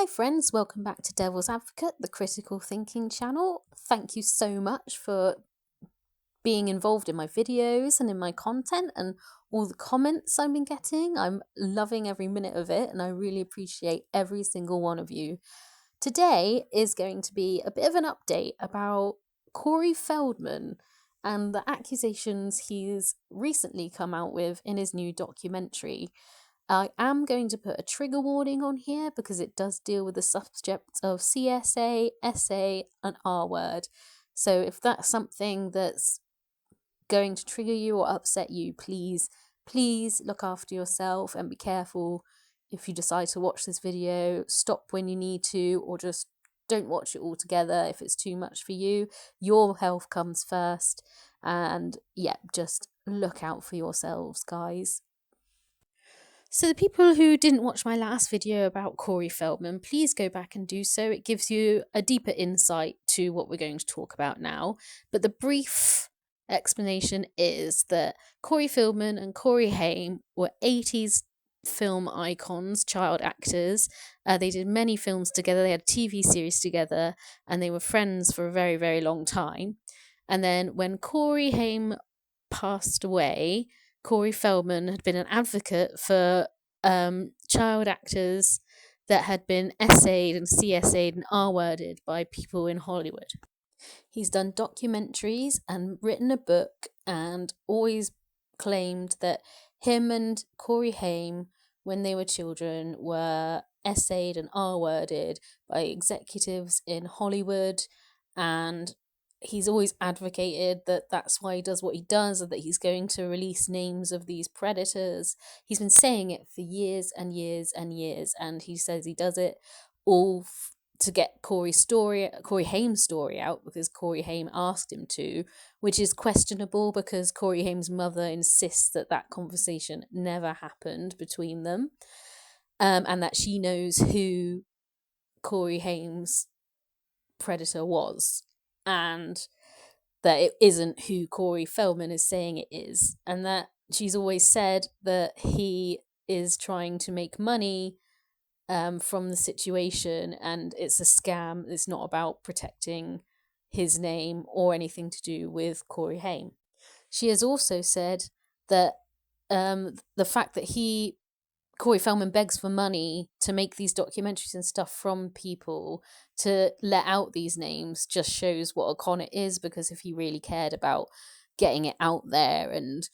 Hi friends, welcome back to Devil's Advocate, the critical thinking channel. Thank you so much for being involved in my videos and in my content and all the comments I've been getting. I'm loving every minute of it and I really appreciate every single one of you. Today is going to be a bit of an update about Corey Feldman and the accusations he's recently come out with in his new documentary. I am going to put a trigger warning on here because it does deal with the subject of CSA, SA, and R word. So if that's something that's going to trigger you or upset you, please look after yourself and be careful. If you decide to watch this video, stop when you need to, or just don't watch it altogether if it's too much for you. Your health comes first, and yeah, just look out for yourselves, guys. So the people who didn't watch my last video about Corey Feldman, please go back and do so. It gives you a deeper insight to what we're going to talk about now. But the brief explanation is that Corey Feldman and Corey Haim were 80s film icons, child actors. They did many films together. They had a TV series together and they were friends for a very, very long time. And then when Corey Haim passed away, Corey Feldman had been an advocate for child actors that had been essayed and CSA'd and R-worded by people in Hollywood. He's done documentaries and written a book and always claimed that him and Corey Haim, when they were children, were essayed and R-worded by executives in Hollywood, and he's always advocated that that's why he does what he does, and that he's going to release names of these predators. He's been saying it for years and years and years, and he says he does it all to get Corey Haim's story out because Corey Haim asked him to, which is questionable because Corey Haim's mother insists that that conversation never happened between them, and that she knows who Corey Haim's predator was, and that it isn't who Corey Feldman is saying it is, and that she's always said that he is trying to make money from the situation and it's a scam. It's not about protecting his name or anything to do with Corey Haim. She has also said that the fact that Corey Feldman begs for money to make these documentaries and stuff from people to let out these names just shows what a con it is, because if he really cared about getting it out there and,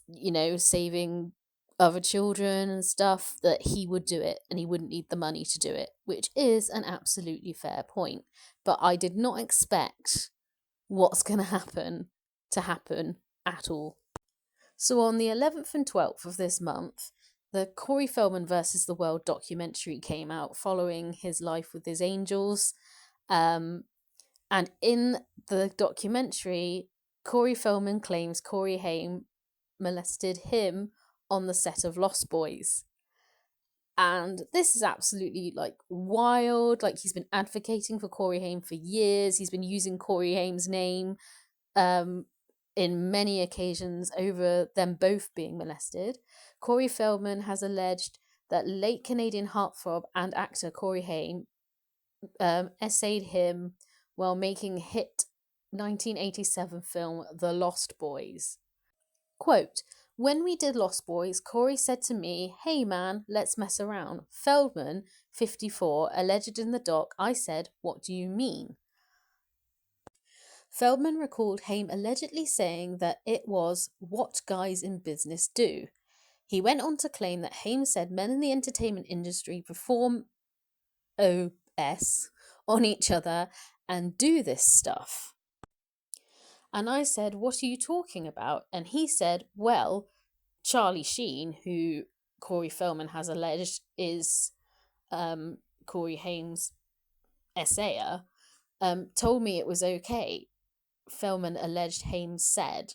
you know, saving other children and stuff, that he would do it and he wouldn't need the money to do it, which is an absolutely fair point. But I did not expect what's going to happen at all. So on the 11th and 12th of this month, the Corey Feldman versus the World documentary came out following his life with his angels. And in the documentary, Corey Feldman claims Corey Haim molested him on the set of Lost Boys. And this is absolutely wild. He's been advocating for Corey Haim for years. He's been using Corey Haim's name in many occasions over them both being molested. Corey Feldman has alleged that late Canadian heartthrob and actor Corey Haim essayed him while making hit 1987 film The Lost Boys. Quote, "When we did Lost Boys, Corey said to me, 'Hey man, let's mess around.' Feldman, 54, alleged in the doc. I said, 'What do you mean?'" Feldman recalled Haim allegedly saying that it was what guys in business do. He went on to claim that Haim said men in the entertainment industry perform OS on each other and do this stuff. And I said, "What are you talking about?" And he said, "Well, Charlie Sheen," who Corey Feldman has alleged is Corey Haim's essayer, told me it was okay. Feldman alleged Haim said,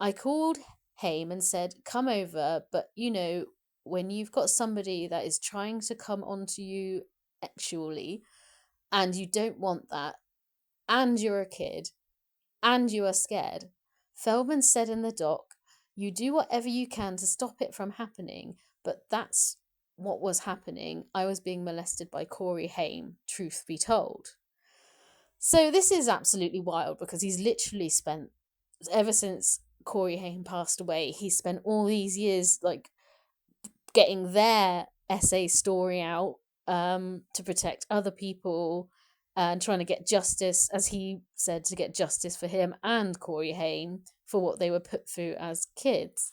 "I called Haim and said, 'Come over, but you know, when you've got somebody that is trying to come onto you sexually and you don't want that, and you're a kid, and you are scared.'" Feldman said in the doc, "You do whatever you can to stop it from happening, but that's what was happening, I was being molested by Corey Haim, truth be told. So this is absolutely wild because he's literally spent, ever since Corey Haim passed away, he spent all these years like getting their essay story out to protect other people and trying to get justice, as he said, to get justice for him and Corey Haim for what they were put through as kids.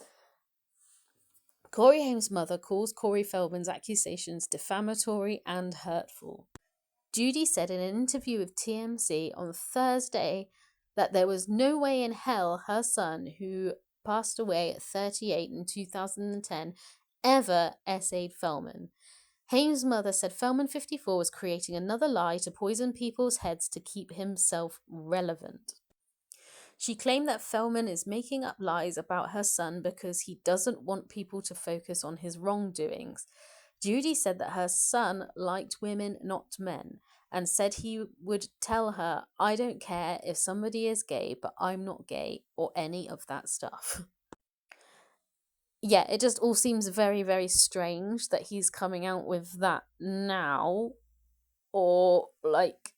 Corey Haim's mother calls Corey Feldman's accusations defamatory and hurtful. Judy said in an interview with TMZ on Thursday that there was no way in hell her son, who passed away at 38 in 2010, ever essayed Feldman. Haim's mother said Feldman 54 was creating another lie to poison people's heads to keep himself relevant. She claimed that Feldman is making up lies about her son because he doesn't want people to focus on his wrongdoings. Judy said that her son liked women, not men, and said he would tell her, "I don't care if somebody is gay, but I'm not gay," or any of that stuff. Yeah, it just all seems very, very strange that he's coming out with that now, or like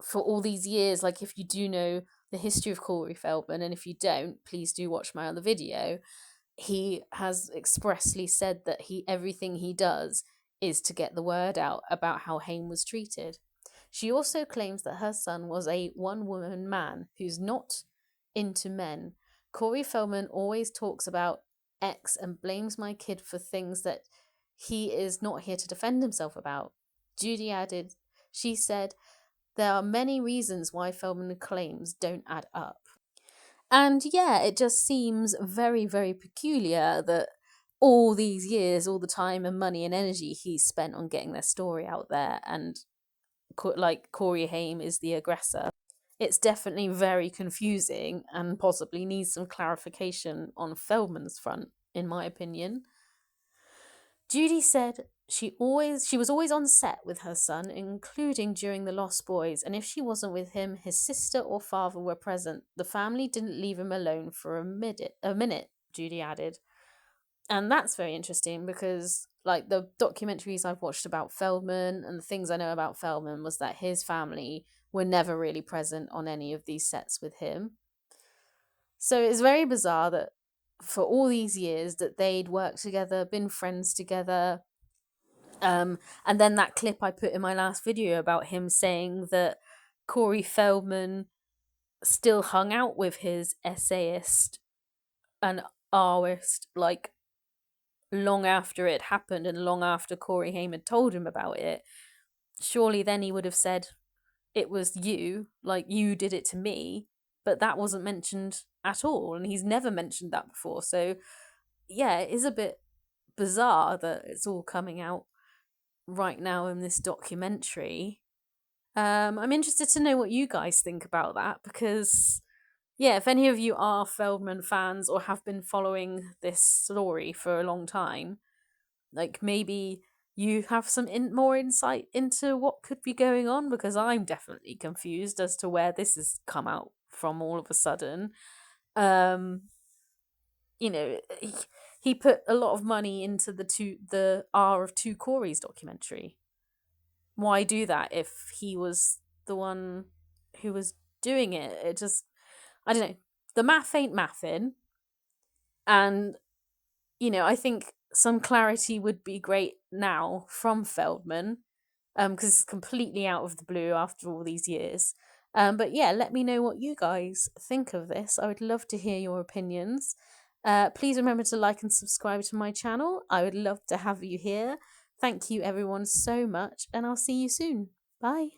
for all these years. Like, if you do know the history of Corey Feldman, and if you don't, please do watch my other video. He has expressly said that everything he does is to get the word out about how Haim was treated. She also claims that her son was a one-woman man who's not into men. Corey Feldman always talks about X and blames my kid for things that he is not here to defend himself about. Judy added, she said, there are many reasons why Feldman claims don't add up. And yeah, it just seems very, very peculiar that all these years, all the time and money and energy he's spent on getting their story out there, and like Corey Haim is the aggressor. It's definitely very confusing and possibly needs some clarification on Feldman's front, in my opinion. Judy said she was always on set with her son, including during The Lost Boys, and if she wasn't with him, his sister or father were present. The family didn't leave him alone for a minute, Judy added. And that's very interesting because, like, the documentaries I've watched about Feldman and the things I know about Feldman was that his family were never really present on any of these sets with him. So it's very bizarre that for all these years that they'd worked together, been friends together. And then that clip I put in my last video about him saying that Corey Feldman still hung out with his essayist and artist, like, long after it happened and long after Corey Haim had told him about it. Surely then he would have said, it was you, like, you did it to me, but that wasn't mentioned at all, and he's never mentioned that before. So yeah, it is a bit bizarre that it's all coming out right now in this documentary. I'm interested to know what you guys think about that, because yeah, if any of you are Feldman fans or have been following this story for a long time, like, maybe you have some more insight into what could be going on, because I'm definitely confused as to where this has come out from all of a sudden. You know, he put a lot of money into the R of Two Coreys documentary. Why do that if he was the one who was doing it? It just, I don't know. The math ain't mathin'. And, you know, I think some clarity would be great now from Feldman, because it's completely out of the blue after all these years. But yeah, let me know what you guys think of this. I would love to hear your opinions. Please remember to like and subscribe to my channel. I would love to have you here. Thank you everyone so much, and I'll see you soon. Bye.